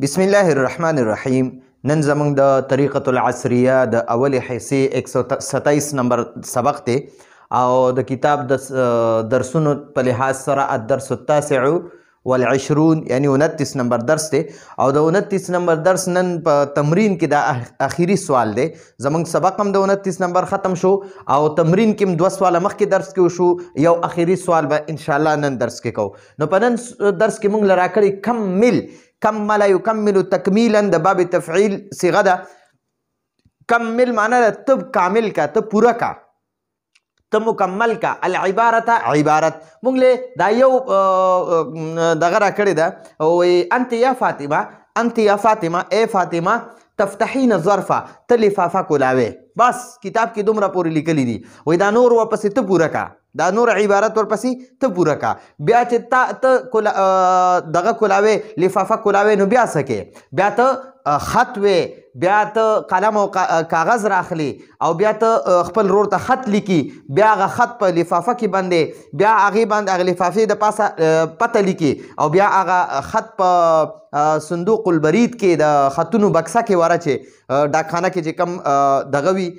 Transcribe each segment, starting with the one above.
بسم الله الرحمن الرحیم. نن زمونږ د طریقة العصریه د اولې حصې 127 نمبر سبق دی او د کتاب د درسونو په لحاظ سره الدرس التاسع والعشرون یعنی 29 نمبر درس دی او د 29 نمبر درس نن په تمرین کې د اخیری سوال دی. زمونږ سبق هم د 29 نمبر ختم شو او تمرین کې هم 2 سواله مخکې درس کې وشو، یو اخیری سوال به انشاءالله نن درس کې کوو. نو په نن درس کې مونږ له راکړي کمل کمل یکمل تکمیلا د باب تفعیل صیغه ده. کمل معنی ده ته کامل کا، ته پورا کا، ته مکمل کا. العبارت عبارت مونږ له دا یو دغه راکړې ده وایي انت یا فاطمه، انت یا فاطمه ای فاطمه تفتحین ظرفه، ته لفافه کولاوې. بس کتاب کې دومره پورې لیکلي دي. وایي دا نور ورپسې ته پوره کا، دا نور عبارت ورپسې ته پوره کا. بیا چې ته دغه کولاوې لفافه کولاوې نو بیا څه کې؟ بیا ته خط وې، بیا ته قلم او کاغذ راخلی او بیا ته خپل رور ته خط لیکي، بیا هغه خط په لفافه کې باندې بیا هغې باندې هغه لفافې د پاسه پته لیکي او بیا هغه خط په صندوق البرید کې د خطونو بکسه کې واچې، ډاکخانه کې چې کوم دغه وي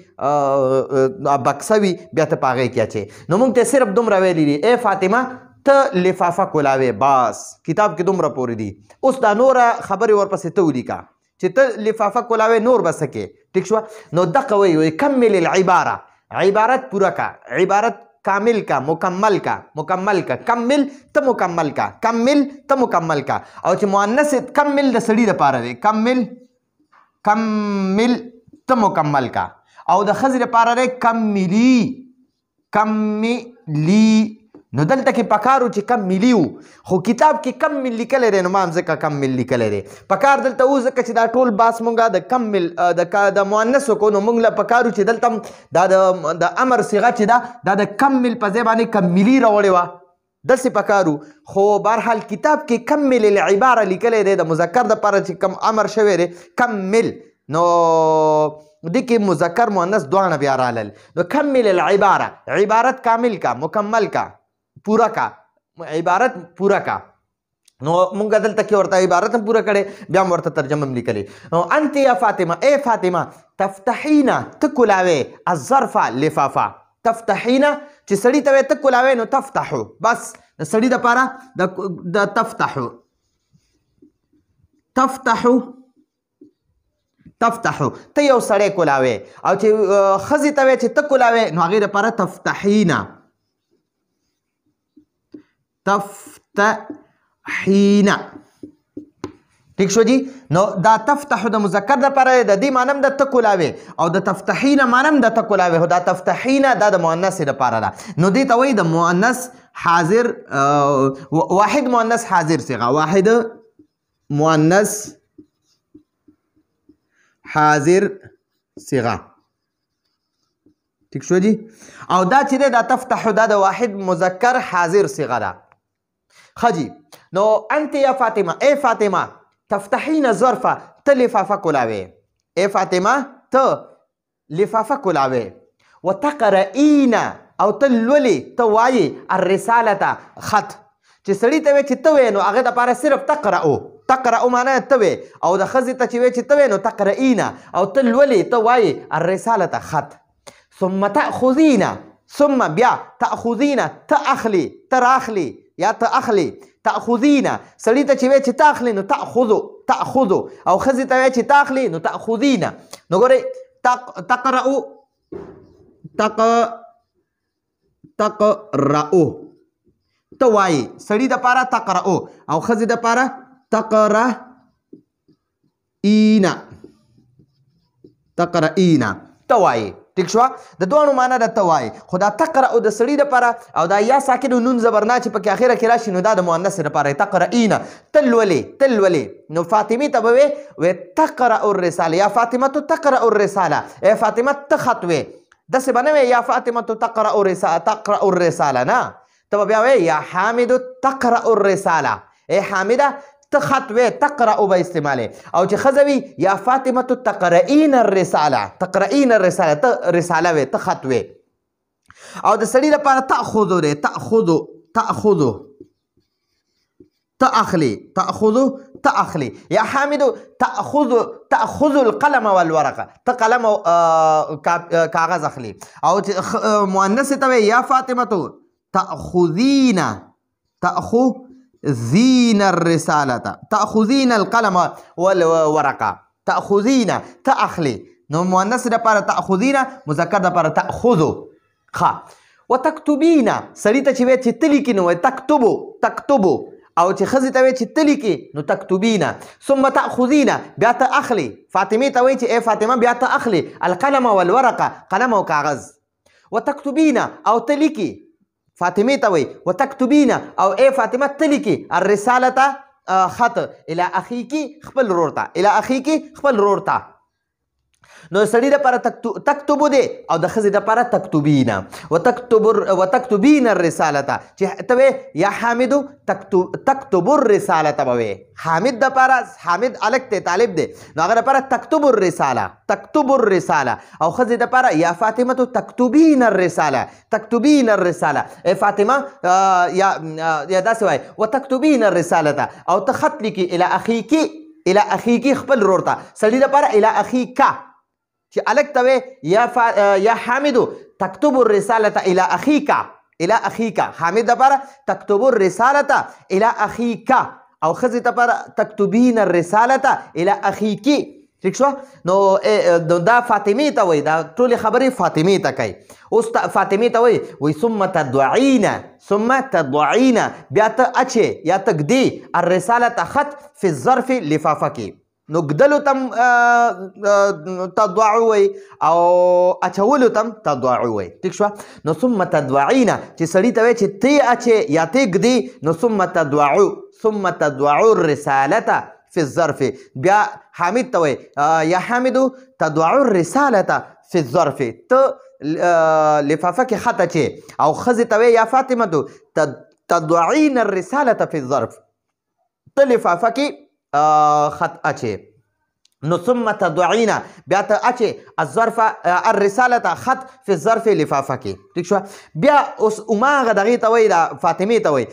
بکسه وي بیا ته په هغې کې اچې. نو موږ ته صرف دومره ویلي دي ای فاطمه ته لفافه کولاوې. بس کتاب کې دومره پورې دي. اوس دا نوره خبرې ورپسې ته ولیکه چې ته لفافه کولاوې نور به څه کې. ټیک شوه؟ نو دقه وایي کمل العباره، عبارت پوره کا، عبارت کامل کا، مکمل کا، مکمل کا. کمل ته مکمل کا، کمل ته مکمل کا. او چې مؤنث کمل د سړي دپاره دی، کمل کمل ته مکمل کا. او د ښځې دپاره دی کملي کملي. نو دلته کې پکارو چې کم ملي و، خو کتاب کې کم مل لیکلی دی نو ما هم ځکه کم مل لیکلی دی. پکار دلته و ځکه چې دا ټول باس مونږه د کم مل د مؤنث کو، نو مونږ له پکارو چې دلته دا د امر صیغه چې ده دا د کم مل په ځای باندې کم ملي راوړې وه، داسې پکارو. خو بهرحال کتاب کې کم مل العباره لیکلی دی د مذکر دپاره چې کم امر شوی دی کم مل. نو دې کې مذکر مؤنث دواړه بیا رالل. نو کمل العباره، عبارت کامل کا، مکمل کا، پورا کا، عبارت پورا کا. نو مونږ دلته کې ورته عبارت هم پوره کړې، بیا هم ورته ترجمه هم لیکلې. انت یا فاطمه ای فاطمه تفتحین ته کولاوې الظرف لفافه. تفتحین چې سړي ته وایي ته کولاوې نو تفتحو. بس د سړي دپاره د تفتحو تفتحو تفتحو ته یو سړی کولاوې. او چې ښځې ته وایي چې ته کولاوې نو هغې دپاره تفتحین تفتحین. ٹھیک شو جی؟ نو دا تفتحو د مذکر دپاره د دې معنی هم د ته کولاوې او د تفتحین معنی هم د ته کولاوې، خو دا تفتحین دا د مؤنث دپاره ده. نو دې ته وایي د مؤنث حاضر واحد مؤنث حاضر صیغه، واحد مؤنث حاضر صیغه. ٹھیک شو جی؟ او دا چې دی دا تفتحو دا د واحد مذکر حاضر صیغه ده. خجی نو انت یا فاطمه ای فاطمه تفتحین ظرفه ته لفافه کولاوې. ای فاطمه ته لفافه کولاوې. وتقرئین او ته لولې ته وایې الرسالته خط. چې سړي ته وایې چې ته وایې نو هغې دپاره صرف تقرأو. تقرأو معنی ته وایې، او د ښځې ته چې وایې چې ته وایې نو تقرئین او ته لولې ته وایې الرسالته خط. ثم تأخذین، ثم بیا تأخذین ته اخلي، ته راخلي یا ته اخلي. تأخذین سړي ته چې وایي چې ته اخلي نو تأخذو تأخذو، او ښځې ته وایي چې ته اخلي نو تأخذین. نو ګورئ تقرأو تقرأو ته وایي سړي دپاره تقرأو او ښځې دپاره تقرئین تقرئین ته وایي. ٹھیک شوه؟ د دوانو معنی ده ته وایي، خو دا تقرأو د سړي دپاره او دا یا ساکن و نون زبرنا چې پکې اخره کې راشي نو دا د مؤنث دپاره تقرئین. ته لولې ته لولې. نو فاطمې ته به وایې تقرأ الرساله، یا فاطمه تقرأ الرساله، ای فاطمه ته خط وایې. داسې به نه وایې یا فاطمه تقرأ الرساله، نه، ته به بیا وایې یا حامد تقرأ الرساله، ای حامده ته خط وې تقرأ به استعمالې. او چې ښځه وي یا فاطمه تقرئین الرساله، تقرئین الرساله ته رساله وې ته خط وې. او د سړي لپاره تأخذو دی، تأخذو تأخلي تأخذ تأخلي يا حامد تأخذ القلم والورقة تقلم كاغذ أخلي أو مؤنث توي يا فاطمة تأخذين الرسالة تأخذين القلم والورقة تأخذين تأخلي نو مؤنث دپاره تأخذين مذکر دپاره تأخذو خا وتكتبين سړي ته چې وایي چې ته لیکي نو تكتبو او چې ښځې ته وایي چې ته لیکي نو تكتبين ثم تأخذين بیا ته اخلي فاطمې ته وایي چې ای فاطمه بیا ته اخلي القلم والورقه قلم او کاغذ وتكتبين او ته لیکي فاطمې ته وایي وتكتبين او ای فاطمه ته لیکي الرسالة خط الى اخیکی خپل ورور ته الى اخیکی خپل ورور ته نو سړي دپاره تکتبو دی او د ښځې دپاره تکتبین وتکتبین الرسالة چې ته وایې یا حامدو تکتبو الرسالة به وایې حامد دپاره حامد الک دی طالب دی نو هغه دپاره تکتبو الرسالة او ښځې دپاره یا فاطمه تکتبین الرسالة ای فاطمه یا داسې وایي وتکتبین الرسالة او ته خط لیکي الى اخیکی خپل ورور ته سړي دپاره الى اخیکه چې الک ته وایې یا حامدو تکتب الرسالة الى اخیکه حامد دپاره تکتب الرسالة الى اخیکه او ښځې دپاره تکتبین الرسالة الى اخیکی ٹھیک شو نو دا فاطمې ته وایي دا ټولې خبرې فاطمې ته کوي اوس فاطمې ته وایي ثم تضعین بیا ته اچې یا ته ږدې الرسالة خط فی الظرف لفافه کې نو ږدلو تم تضعو وایي او اچولو تم تضعو وایي ټیک شوه نو ثم تضعین چې سړي ته وایي چې ته اچې یا ته ږدې نو ثم تضعو الرسالة في الظرف بیا حامد ته وایي یا حامدو تضعو الرسالة في الظرف ته لفافه کې خط اچې او ښځې ته وایي یا فاطمه تضعین الرسالة في الظرف ته لفافه کې خط اچې نو ثم تضعین بیا ته اچې الرسالة خط في الظرف لفافه کې ټیک شوه بیا اوس هماغه دغې ته وایي فاطمې ته وایي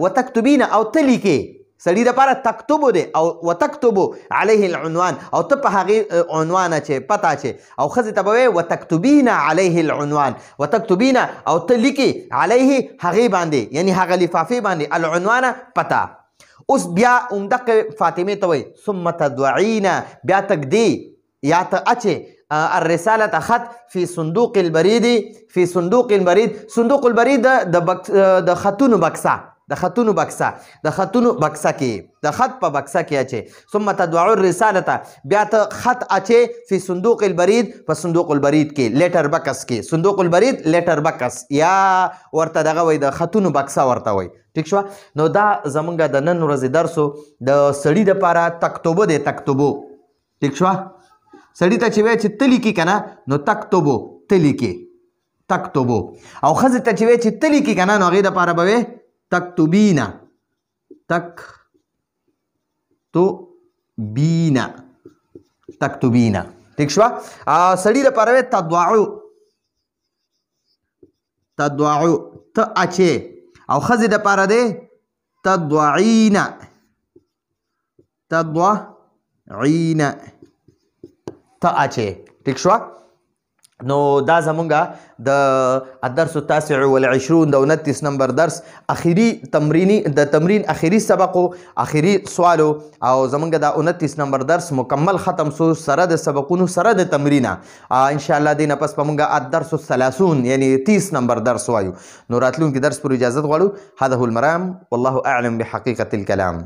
وتکتبین او ته لیکې سړي دپاره تکتبو دی او وتکتبو علیه العنوان او ته په هغې عنوان اچې پته اچې او ښځې ته به وایې وتکتبین علیه العنوان وتکتبین او ته لیکې علیه هغې باندې یعنی هغه لفافې باندې العنوان پته اوس بیا همدقې فاطمې ته وایي ثم تضعین بیا ته ږدې یا ته اچې الرسالة خط فی صندوق البرید صندوق البرید د خطونو بکسه د خطونو بکسه کې د خط په بکسه کې اچې ثم تضعو الرسالة بیا ته خط اچې فی صندوق البرید په صندوق البرید کې لیټر بکس کې صندوق البرید لیټر بکس یا ورته دغه وایي د خطونو بکسه ورته وایي ټیک شوه نو دا زمونږ د نن ورځې درسو د سړي دپاره تکتبو دی تکتبو ټیک شوه سړي ته چې وایي چې ته لیکي که نه نو تکتبو ته لیکې تکتبو او ښځې ته چې وایي چې ته لیکي که نه نو هغې دپاره به وایې تکتبین ٹھیک شوه سړي دپاره وایي تضعو ته اچې او ښځې دپاره دی تضعین ته اچې ټیک شوه نو دا زمونږه د الدرس التاسع والعشرون د 29 نمبر درس اخیری تمرین اخیری سبقو اخیری سوالو او زمونږه د 29 نمبر درس مکمل ختم سو سره د سبقونو سره د تمرینه انشاءالله دې نه پس په مونږه الدرس الثلاثون یعنی 30 نمبر درس وایو نو راتلونکي درس پر اجازت غواړو هذا هو المرام والله اعلم بحقیقة الكلام